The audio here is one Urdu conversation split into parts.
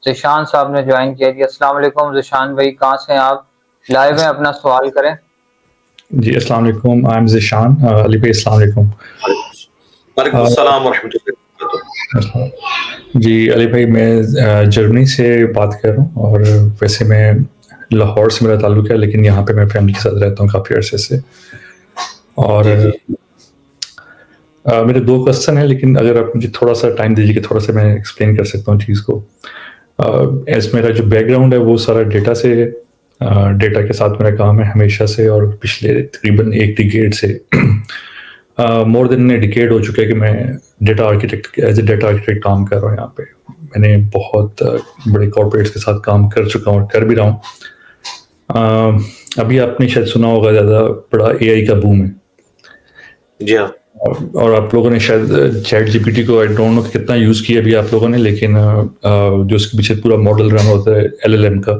ذیشان صاحب نے جوائن کیا جی. السلام علیکم ذیشان بھائی، کہاں سے ہیں آپ؟ لائیو ہیں، اپنا سوال کریں. جی السلام علیکم، آئی ایم ذیشان. علی بھائی السلام علیکم. وعلیکم السلام ورحمۃ اللہ وبرکاتہ. جی علی بھائی، میں جرمنی سے بات کر رہا ہوں، اور ویسے میں لاہور سے میرا تعلق ہے، لیکن یہاں پہ میں فیملی کے ساتھ رہتا ہوں کافی عرصے سے. اور میرے 2 کوسچن ہیں، لیکن اگر آپ مجھے تھوڑا سا ٹائم دیجیے کہ تھوڑا سا میں ایکسپلین کر سکتا ہوں چیز کو. ایز میرا جو بیک گراؤنڈ ہے وہ سارا ڈیٹا کے ساتھ میرا کام ہے ہمیشہ سے، اور پچھلے تقریباً 1 ڈیکیڈ سے مور دین اے ڈیکیڈ ہو چکا ہے کہ میں data architect as a data architect کام کر رہا ہوں یہاں پہ. میں نے بہت بڑے کارپوریٹس کے ساتھ کام کر چکا ہوں اور کر بھی رہا ہوں. ابھی آپ نے شاید سنا ہوگا زیادہ بڑا اے آئی کا بوم ہے. جی ہاں. اور آپ لوگوں نے شاید چیٹ جی پی ٹی کو آئی ڈونٹ نو کتنا یوز کیا ابھی آپ لوگوں نے، لیکن جو اس کے پیچھے پورا ماڈل رن ہوتا ہے LLM کا،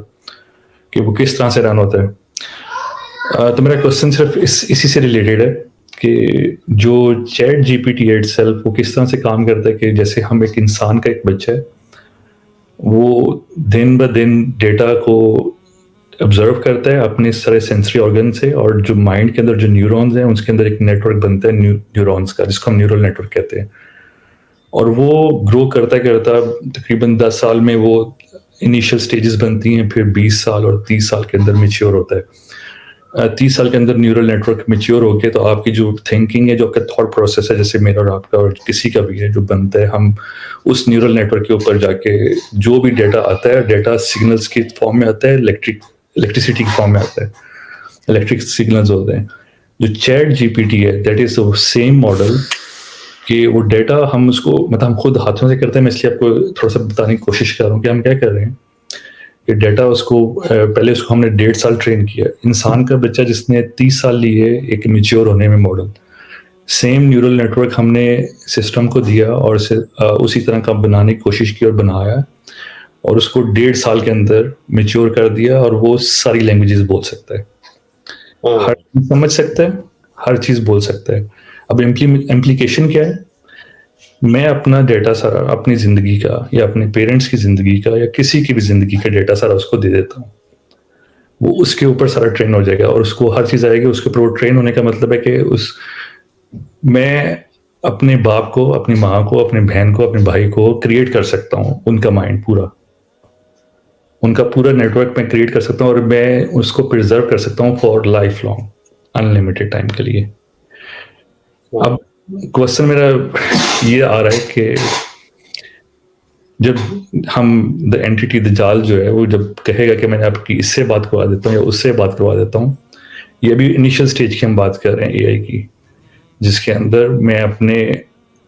کہ وہ کس طرح سے رن ہوتا ہے. تو میرا کوشچن صرف اسی سے ریلیٹڈ ہے کہ جو chat G P T itself وہ کس طرح سے کام کرتا ہے. کہ جیسے ہم ایک انسان کا ایک بچہ ہے، وہ دن بہ دن ڈیٹا کو آبزرو کرتا ہے اپنے سارے سینسری آرگن سے، اور جو مائنڈ کے اندر جو نیورونز ہیں اس کے اندر ایک نیٹ ورک بنتا ہے نیورونز کا، جس کو ہم نیورل نیٹ ورک کہتے ہیں. اور وہ گرو کرتا تقریباً 10 سال میں وہ انیشیل سٹیجز بنتی ہیں، پھر 20 سال اور 30 سال کے اندر میچیور ہوتا ہے. 30 سال کے اندر نیورل نیٹ ورک میچیور ہو کے تو آپ کی جو تھنکنگ ہے، جو آپ کا تھاٹ پروسیس ہے، جیسے میرا اور آپ کا اور کسی کا بھی ہے جو بنتا ہے، ہم اس نیورل نیٹ ورک کے اوپر جا کے جو بھی ڈیٹا آتا ہے، ڈیٹا سگنلز کی فارم میں آتا ہے، الیکٹریسٹی کی فارم میں آتا ہے، الیکٹرک سگنلز ہوتے ہیں. جو چیٹ جی پی ٹی ہے دیٹ از سیم ماڈل، کہ وہ ڈیٹا ہم اس کو ہم خود ہاتھوں سے کرتے ہیں. میں اس لیے آپ کو تھوڑا سا بتانے کی کوشش کر رہا ہوں کہ ہم کیا کر رہے ہیں. کہ ڈیٹا اس کو پہلے اس کو ہم نے 1.5 سال ٹرین کیا. انسان کا بچہ جس نے 30 سال لیے ایک میچیور ہونے میں model, same neural network ہم نے سسٹم کو دیا اور اسی طرح کا بنانے کی کوشش کی اور بنایا، اور اس کو 1.5 سال کے اندر میچیور کر دیا، اور وہ ساری لینگویجز بول سکتا ہے، ہر چیز سمجھ سکتا ہے، ہر چیز بول سکتا ہے. اب امپلیکیشن کیا ہے؟ میں اپنا ڈیٹا سارا اپنی زندگی کا یا اپنے پیرنٹس کی زندگی کا یا کسی کی بھی زندگی کا ڈیٹا سارا اس کو دے دیتا ہوں. وہ اس کے اوپر سارا ٹرین ہو جائے گا، اور اس کو ہر چیز آئے گی اس کے اوپر. وہ ٹرین ہونے کا مطلب ہے کہ میں اپنے باپ کو، اپنی ماں کو، اپنے بہن کو، اپنے بھائی کو کریٹ کر سکتا ہوں. ان کا مائنڈ پورا، ان کا پورا نیٹ ورک میں کریٹ کر سکتا ہوں، اور میں اس کو پرزرو کر سکتا ہوں for life long, unlimited time کے لیے. اب کوشچن میرا یہ آ رہا ہے کہ جب ہم دا اینٹی دجال جو ہے وہ جب کہے گا کہ میں نے آپ کی اس سے بات کروا دیتا ہوں یا اس سے بات کروا دیتا ہوں، یہ بھی انیشیل سٹیج کی ہم بات کر رہے ہیں اے آئی کی، جس کے اندر میں اپنے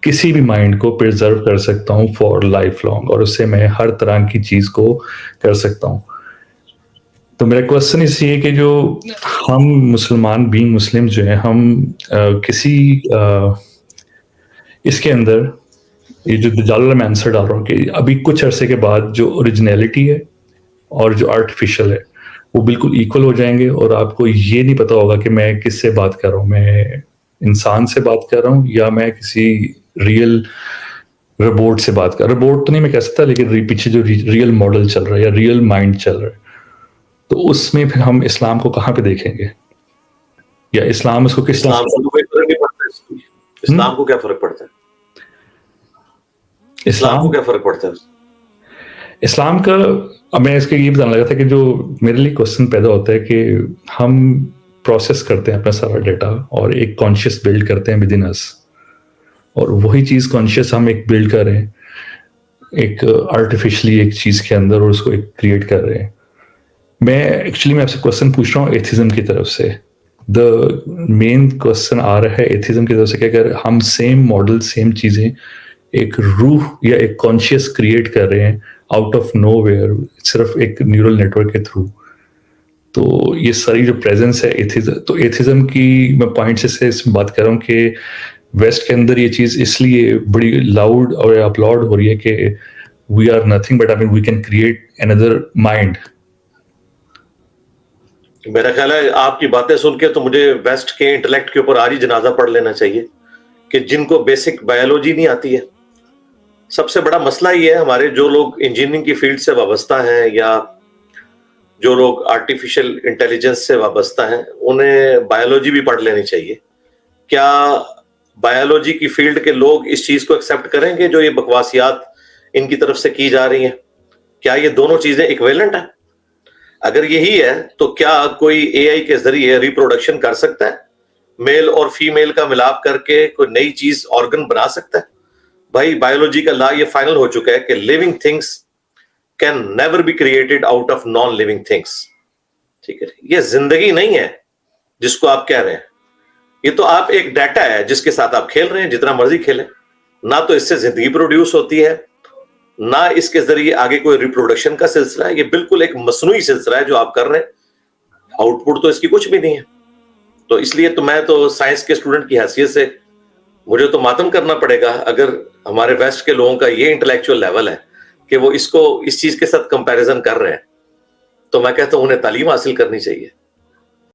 کسی بھی مائنڈ کو پرزرو کر سکتا ہوں فار لائف لانگ، اور اس سے میں ہر طرح کی چیز کو کر سکتا ہوں. تو میرا کوشچن اس لیے کہ جو ہم مسلمان بینگ مسلم جو ہیں، ہم کسی اس کے اندر یہ جو دجال میں آنسر ڈال رہا ہوں کہ ابھی کچھ عرصے کے بعد جو اوریجنیلٹی ہے اور جو آرٹیفیشل ہے وہ بالکل ایکول ہو جائیں گے، اور آپ کو یہ نہیں پتا ہوگا کہ میں کس سے بات کر رہا ہوں. میں انسان سے بات کر رہا ہوں یا میں کسی ریئل روبوٹ سے بات کر رہا ہوں. روبوٹ تو نہیں میں کہہ سکتا، لیکن پیچھے جو ریئل ماڈل چل رہا ہے یا ریئل مائنڈ چل رہا ہے، تو اس میں پھر ہم اسلام کو کہاں پہ دیکھیں گے، یا اسلام اس کو کس طرح اسلام کو کیا فرق پڑتا ہے؟ اسلام کو کیا فرق پڑتا ہے؟ اسلام کا اب میں اس کے یہ بتانے لگا تھا کہ جو میرے لیے کوشچن پیدا ہوتا ہے کہ ہم پروسیس کرتے ہیں اپنا سارا ڈیٹا اور ایک کانشیس بلڈ کرتے ہیں ود ان اس، اور وہی چیز کانشیس ہم ایک بلڈ کر رہے ہیں ایک آرٹیفیشلی ایک چیز کے اندر، اور اس کو ایک کریٹ کر رہے ہیں. میں ایکچولی آپ سے کوشچن پوچھ رہا ہوں ایتھیزم کی طرف سے. دا مین کوشچن آ رہا ہے ایتھیزم کی طرف سے کہ اگر ہم سیم ماڈل سیم چیزیں ایک روح یا ایک کانشیس کریٹ کر رہے ہیں آؤٹ آف نو ویئر صرف ایک نیورل نیٹ ورک کے تھرو، تو یہ ساری جو پریزنس ہے ایتھیزم، تو ایتھیزم کی میں پوائنٹ سے اس میں بات کر رہا ہوں کہ ویسٹ کے اندر یہ چیز اس لیے بڑی لاؤڈ اور اپلاڈ ہو رہی ہے کہ we are nothing but we can create another mind. میرا خیال ہے آپ کی باتیں سن کے تو مجھے ویسٹ کے انٹلیکٹ کے اوپر آج ہی جنازہ پڑھ لینا چاہیے، کہ جن کو بیسک بایولوجی نہیں آتی ہے، سب سے بڑا مسئلہ یہ ہے ہمارے جو لوگ انجینئرنگ کی فیلڈ سے وابستہ ہیں یا جو لوگ آرٹیفیشل انٹیلیجنس سے وابستہ ہیں انہیں بایولوجی بھی پڑھ لینی چاہیے. کیا بایولوجی کی فیلڈ کے لوگ اس چیز کو ایکسیپٹ کریں گے جو یہ بکواسیات ان کی طرف سے کی جا رہی ہیں؟ کیا یہ دونوں چیزیں ایکویلنٹ ہیں؟ اگر یہی ہے تو کیا کوئی اے آئی کے ذریعے ریپروڈکشن کر سکتا ہے؟ میل اور فیمیل کا ملاپ کر کے کوئی نئی چیز آرگن بنا سکتا ہے؟ بھائی بایولوجی کا لا یہ فائنل ہو چکا ہے کہ living things can never be created out of non living things. ٹھیک ہے، یہ زندگی نہیں ہے جس کو آپ کہہ رہے ہیں. یہ تو آپ ایک ڈیٹا ہے جس کے ساتھ آپ کھیل رہے ہیں، جتنا مرضی کھیلیں. نہ تو اس سے زندگی پروڈیوس ہوتی ہے، نہ اس کے ذریعے آگے کوئی ریپروڈکشن کا سلسلہ ہے. یہ بالکل ایک مصنوعی سلسلہ ہے جو آپ کر رہے ہیں. آؤٹ پٹ تو اس کی کچھ بھی نہیں ہے. تو اس لیے تو میں تو سائنس کے اسٹوڈنٹ کی حیثیت سے مجھے تو ماتم کرنا پڑے گا اگر ہمارے ویسٹ کے لوگوں کا یہ انٹلیکچوئل لیول ہے کہ وہ اس کو اس چیز کے ساتھ کمپیریزن کر رہے ہیں. تو میں کہتا ہوں انہیں تعلیم حاصل کرنی چاہیے.